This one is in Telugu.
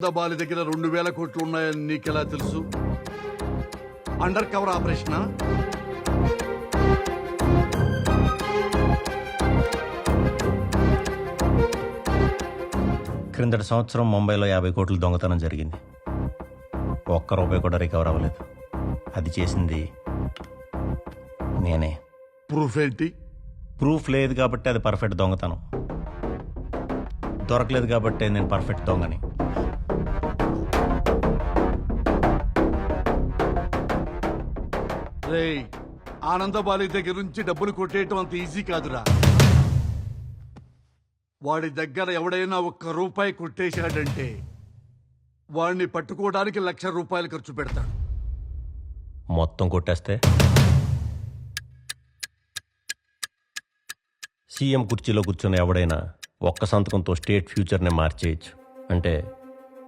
బాలి దగ్గర 2,000 కోట్లు ఉన్నాయని నీకెలా తెలుసు? అండర్ కవర్ ఆపరేషనా? క్రిందటి సంవత్సరం ముంబైలో 50 కోట్లు దొంగతనం జరిగింది. ఒక్క రూపాయి కూడా రికవర్ అవ్వలేదు. అది చేసింది నేనే. ప్రూఫ్ ఏంటి? ప్రూఫ్ లేదు కాబట్టి అది పర్ఫెక్ట్ దొంగతనం. దొరకలేదు కాబట్టి నేను పర్ఫెక్ట్ దొంగని. రేయ్, ఆనందబాలి దగ్గర నుంచి డబ్బులు కొట్టేయటం అంత ఈజీ కాదురా. వాడి దగ్గర ఎవడైనా 1 రూపాయి కొట్టేశాడంటే వాడిని పట్టుకోవడానికి 1,00,000 రూపాయలు ఖర్చు పెడతాడు. మొత్తం కొట్టేస్తే సీఎం కుర్చీలో కూర్చున్న ఎవడైనా ఒక్క సంతకంతో స్టేట్ ఫ్యూచర్ని మార్చేయచ్చు. అంటే